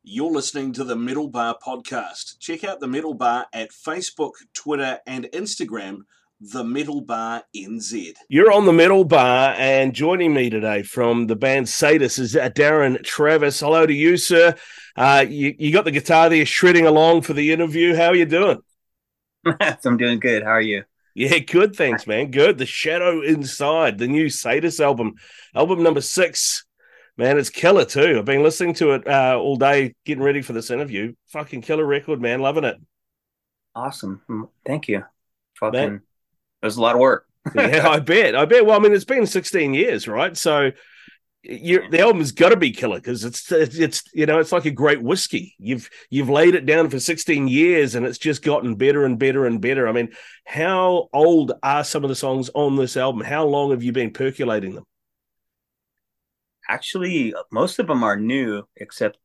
You're listening to the Metal Bar podcast. Check out the Metal Bar at Facebook, Twitter, and Instagram, the Metal Bar NZ. You're on the Metal Bar, and joining me today from the band Sadus is Darren Travis. Hello to you, sir. You got the guitar there shredding along for the interview. How are you doing? I'm doing good. How are you? Yeah, good, thanks, man. Good. The Shadow Inside, the new Sadus album number 6. Man, it's killer too. I've been listening to it all day, getting ready for this interview. Fucking killer record, man. Loving it. Awesome. Thank you. Man, Fucking, it was a lot of work. yeah, I bet. Well, I mean, it's been 16 years, right? So the album's got to be killer because it's like a great whiskey. You've laid it down for 16 years and it's just gotten better and better and better. I mean, how old are some of the songs on this album? How long have you been percolating them? Actually, most of them are new, except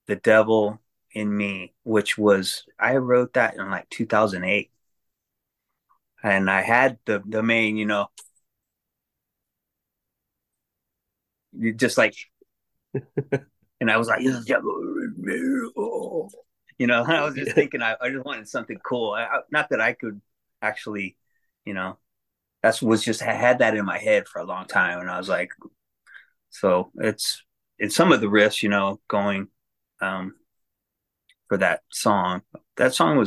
The Devil in Me, which I wrote that in like 2008. And I had the main, you just like, and I was like, I was just thinking, I just wanted something cool. Not that I could actually, I had that in my head for a long time. And I was like, so it's some of the riffs, going for that song. That song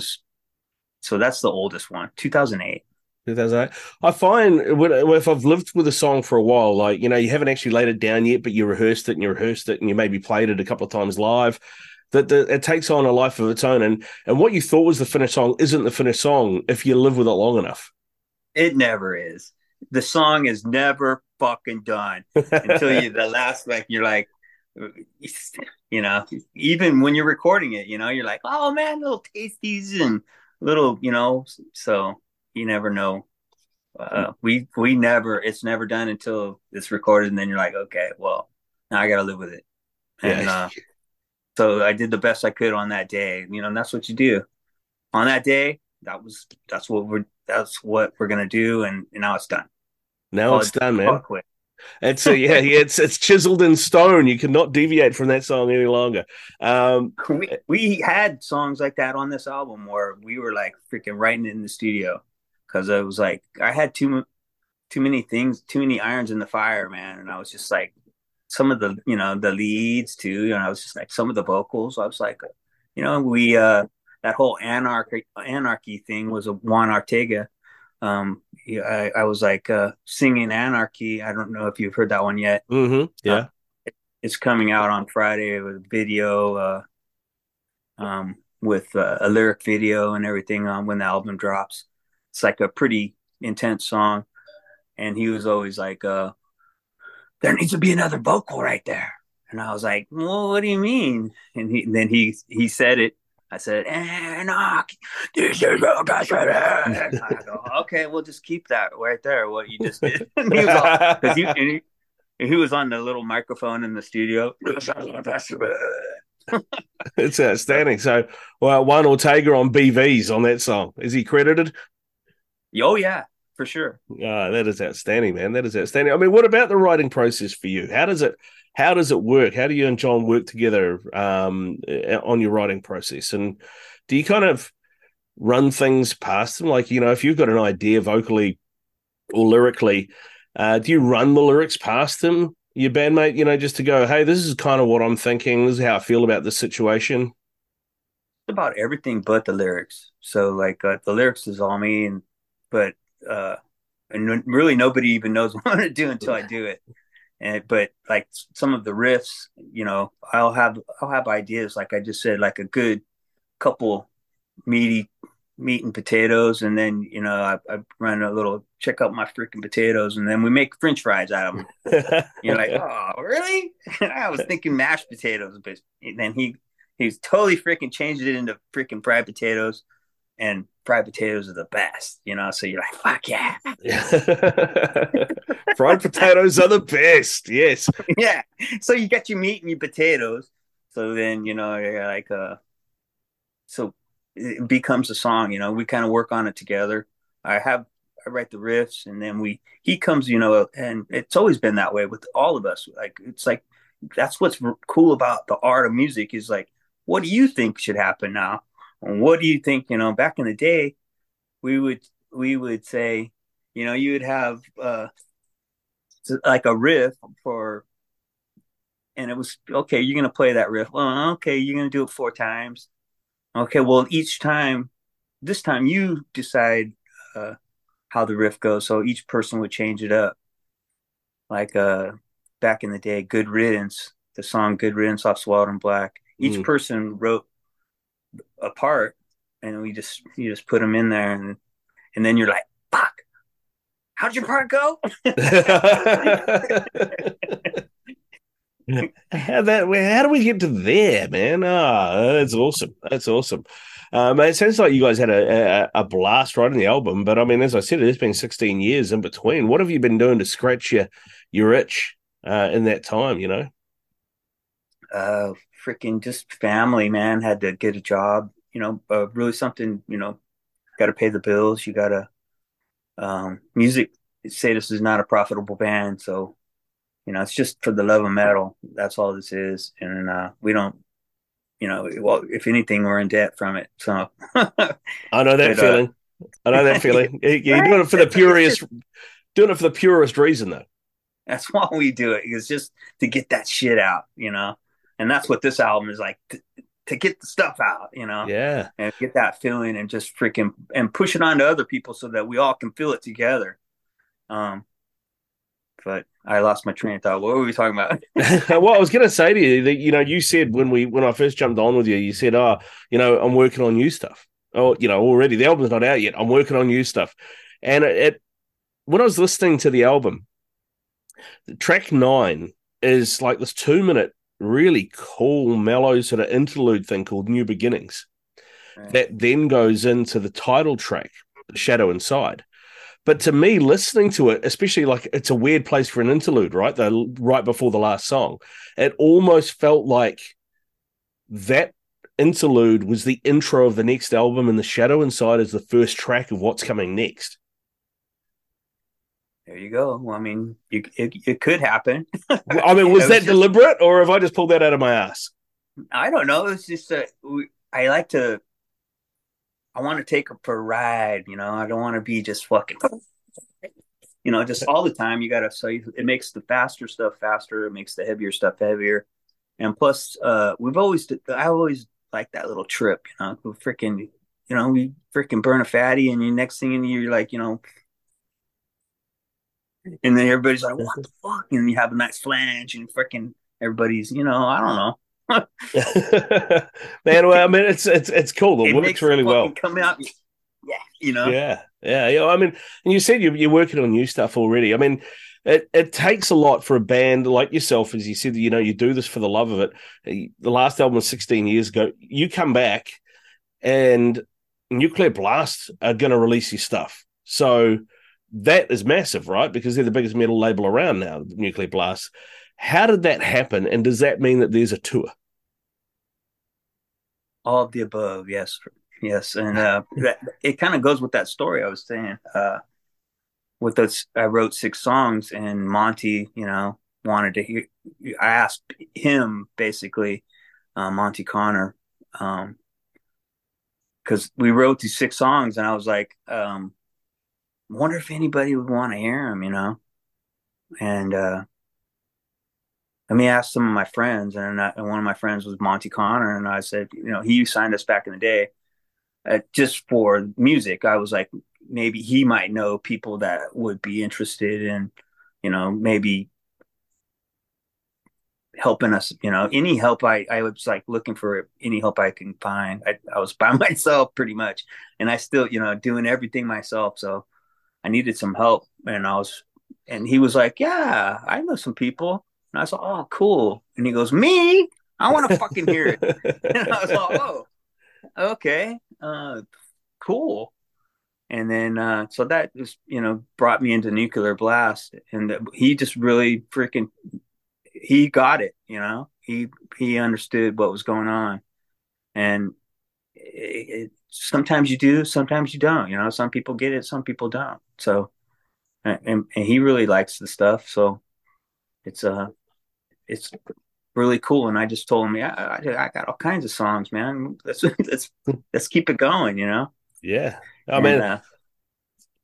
that's the oldest one, 2008. 2008. I find if I've lived with a song for a while, like, you haven't actually laid it down yet, but you rehearsed it and you maybe played it a couple of times live, that it takes on a life of its own. And what you thought was the finished song isn't the finished song if you live with it long enough. It never is. The song is never fucking done until the last, like, you're like, even when you're recording it, you're like, oh man, little tasties and little, so you never know. It's never done until it's recorded, and then you're like, okay, well, now I gotta live with it. And Yeah. so I did the best I could on that day, and that's what you do on that day. That's what we're gonna do, and now it's done. Now Call it's it, done, call man. it quit. It's chiseled in stone. You cannot deviate from that song any longer. We had songs like that on this album where we were like freaking writing it in the studio because it was like I had too many things, too many irons in the fire, man. And I was just like some of the leads too, and I was just like some of the vocals. I was like, we that whole anarchy thing was a Juan Ortega. Yeah, I was like singing Anarchy. I don't know if you've heard that one yet. Uh, Yeah. it's coming out on Friday with a video, with a lyric video and everything on when the album drops. It's like a pretty intense song. And he was always like, there needs to be another vocal right there. And I was like, well, what do you mean? And then he said it. I said, Anarchy, this is your best friend. I go, okay, we'll just keep that right there, what you just did. And he was all, because he was on the little microphone in the studio. It's outstanding. So, well, Juan Ortega on BVs on that song. Is he credited? Oh, yeah, for sure. That is outstanding, man. That is outstanding. I mean, what about the writing process for you? How does it work? How do you and John work together on your writing process? And do you kind of run things past them? Like, if you've got an idea vocally or lyrically, do you run the lyrics past them, your bandmate, just to go, hey, this is kind of what I'm thinking. This is how I feel about this situation. About everything but the lyrics. So, like, the lyrics is all me, but uh, and really nobody even knows what I'm gonna do until I do it. But like some of the riffs, I'll have ideas, like I just said, like a good couple meaty meat and potatoes, and then I run a little check out my freaking potatoes, and then we make French fries out of them. You're like, oh, really? I was thinking mashed potatoes, but then he's totally freaking changed it into freaking fried potatoes, and fried potatoes are the best, So you're like, fuck yeah. Fried potatoes are the best. Yes. Yeah. So you got your meat and your potatoes. So then, you're like, so it becomes a song, we kind of work on it together. I write the riffs, and then he comes, and it's always been that way with all of us. Like, it's like, that's what's cool about the art of music is like, what do you think should happen now? And what do you think? Back in the day, we would say, you would have like a riff for, and it was okay. You're gonna play that riff. Well, okay, you're gonna do it 4 times. Okay, well, this time you decide how the riff goes. So each person would change it up. Like back in the day, Good Riddance, the song Good Riddance off Swallowed in Black. Each person wrote a part, and you just put them in there, and then you're like, fuck, how'd your part go? How do we get to there, man? That's awesome. That's awesome. It sounds like you guys had a blast writing the album, but I mean, as I said, it's been 16 years in between. What have you been doing to scratch your itch in that time? Freaking just family, man. Had to get a job. Really something. Got to pay the bills. You got to music. Sadus is not a profitable band, so it's just for the love of metal. That's all this is, and we don't. Well, if anything, we're in debt from it. So I know that feeling. I know that feeling. You're doing it for the purest, doing it for the purest reason, though. That's why we do it. It's just to get that shit out, and that's what this album is like. To get the stuff out, Yeah, and get that feeling, and just freaking and push it on to other people so that we all can feel it together. But I lost my train of thought. What were we talking about? Well, I was going to say to you that you said when I first jumped on with you, you said, I'm working on new stuff. Oh, already the album's not out yet. I'm working on new stuff, and when I was listening to the album, track 9 is like this 2-minute, really cool, mellow sort of interlude thing called New Beginnings. Right. That then goes into the title track, The Shadow Inside. But to me, listening to it, especially like it's a weird place for an interlude, right? Right before the last song, it almost felt like that interlude was the intro of the next album, and The Shadow Inside is the first track of what's coming next. There you go. Well, I mean, it could happen. I mean, was that deliberate, or have I just pulled that out of my ass? I don't know. It's just I want to take her for a ride. I don't want to be just fucking, just all the time. You got to, so it makes the faster stuff faster. It makes the heavier stuff heavier. And plus, I always like that little trip, we freaking burn a fatty, and the next thing you're like, and then everybody's like, what the fuck? And you have a nice flange, and freaking everybody's, I don't know. Man, well, I mean, it's cool. It works really well. Come out, Yeah. I mean, and you said you're working on new stuff already. I mean, it takes a lot for a band like yourself, as you said. You do this for the love of it. The last album was 16 years ago. You come back, and Nuclear Blast are going to release your stuff. So that is massive, right? Because they're the biggest metal label around now, Nuclear Blast. How did that happen? And does that mean that there's a tour? All of the above, yes. And it kind of goes with that story I was saying. With this, I wrote 6 songs, and Monty, wanted to hear. I asked him basically, Monty Connor, because we wrote these 6 songs, and I was like, wonder if anybody would want to hear them, And let me ask some of my friends, and one of my friends was Monty Connor, and I said, he signed us back in the day, just for music. I was like, maybe he might know people that would be interested in, maybe helping us. Any help I was like looking for any help I can find. I was by myself pretty much, and I still, doing everything myself, so I needed some help, and he was like, yeah, I know some people. And I was like, oh, cool. And he goes, me? I want to fucking hear it. And I was like, oh, okay, cool. And then, so that just, brought me into Nuclear Blast. And he just really freaking, he got it, he understood what was going on. And sometimes you do, sometimes you don't, some people get it, some people don't. So, and he really likes the stuff. So it's really cool. And I just told him, yeah, I got all kinds of songs, man. Let's keep it going, you know. Yeah. I And mean,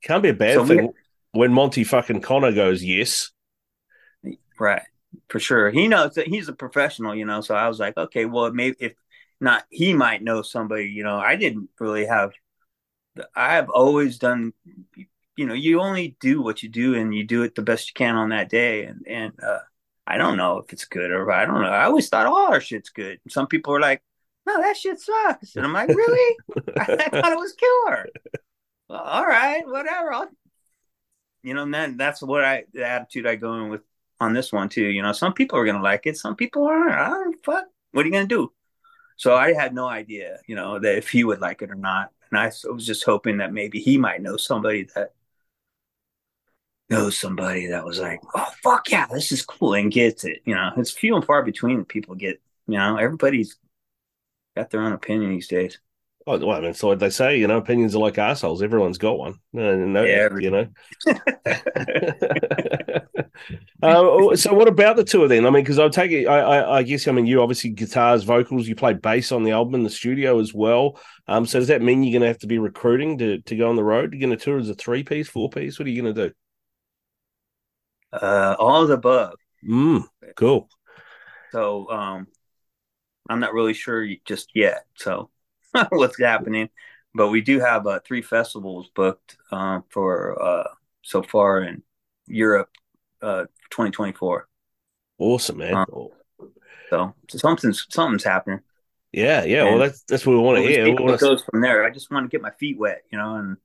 can't be a so bad thing when Monty fucking Connor goes, yes. right, for sure. He knows that he's a professional, you know. So I was like, okay, well, maybe if not, he might know somebody. You know, I didn't really have. I've always done. You know, you only do what you do, and you do it the best you can on that day. And I don't know if it's good or I don't know. I always thought all our shit's good. Some people are like, no, that shit sucks, and I'm like, really? I thought it was killer. Well, all right, whatever. You know, and then that's the attitude I go in with on this one too. You know, some people are gonna like it, some people aren't. I don't fuck. What are you gonna do? So I had no idea, you know, that if he would like it or not. And I was just hoping that maybe he might know somebody that knows somebody that was like, oh fuck yeah, this is cool and gets it. You know, it's few and far between that people get. You know, everybody's got their own opinion these days. Oh, well, I mean, so what they say, you know, opinions are like assholes. Everyone's got one. Yeah. You know. So what about the two of them? I mean, because I'll take it. I guess I mean you obviously guitars, vocals. You play bass on the album in the studio as well. So does that mean you're going to have to be recruiting to go on the road? You're going to tour as a 3-piece, 4-piece? What are you going to do? All of the above. Cool. So I'm not really sure just yet. So what's happening? But we do have 3 festivals booked for so far in Europe, 2024. Awesome, man. So something's happening. Yeah. And Well, that's what we want to hear. It goes from there. I just want to get my feet wet, you know,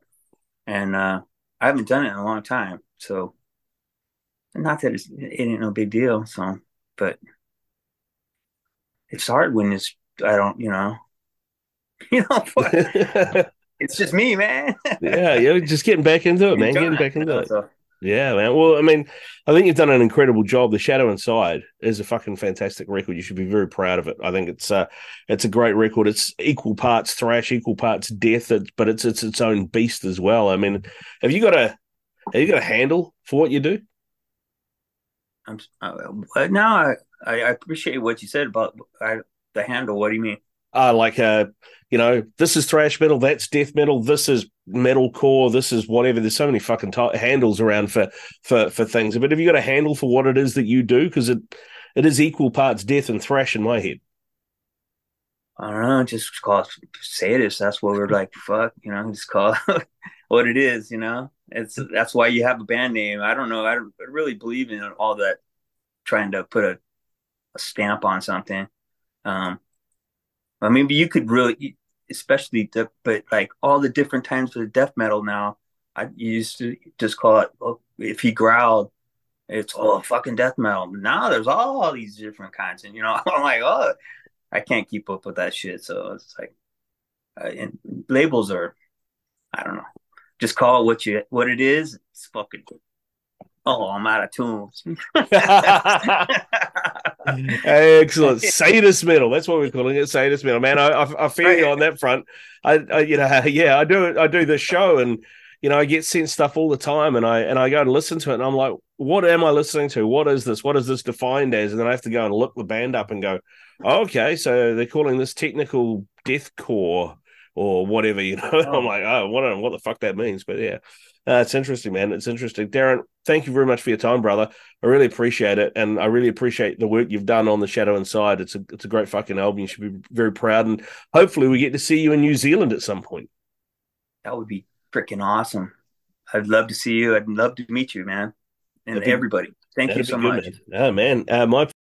and I haven't done it in a long time. So not that it ain't no big deal. So, but it's hard when I don't, you know, you know, it's just me, man. Yeah, just getting back into it, man. Getting back into it. So. Yeah, man. Well, I mean, I think you've done an incredible job. The Shadow Inside is a fucking fantastic record. You should be very proud of it. I think it's a great record. It's equal parts thrash, equal parts death, but it's its own beast as well. I mean, have you got a handle for what you do? Now I appreciate what you said about the handle. What do you mean? You know, this is thrash metal, that's death metal, this is metalcore, this is whatever. There's so many fucking handles around for things. But have you got a handle for what it is that you do? Because it is equal parts death and thrash in my head. I don't know, just call it Sadus. That's what we're like, fuck, you know, just call it what it is, you know? That's why you have a band name. I don't know. I don't really believe in all that trying to put a stamp on something. I mean, but you could really, especially but like all the different times of death metal now, I used to just call it, well, if he growled, it's fucking death metal. Now there's all these different kinds, and you know, I'm like, oh, I can't keep up with that shit. So it's like, and labels are, I don't know, just call it what it is. It's fucking. Oh, I'm out of tunes. Excellent. Sadus metal. That's what we're calling it. Sadus metal. Man, I feel you on that front. I do the show, and you know, I get sent stuff all the time, and I go and listen to it, and I'm like, what am I listening to? What is this? What is this defined as? And then I have to go and look the band up and go, okay, so they're calling this technical deathcore or whatever, you know. I'm like, oh, I don't know what the fuck that means, but yeah. It's interesting, man. It's interesting. Darren, thank you very much for your time, brother. I really appreciate it, and I really appreciate the work you've done on The Shadow Inside. It's a great fucking album. You should be very proud, and hopefully we get to see you in New Zealand at some point. That would be freaking awesome. I'd love to see you. I'd love to meet you, man, and everybody. Thank you so much. Man. My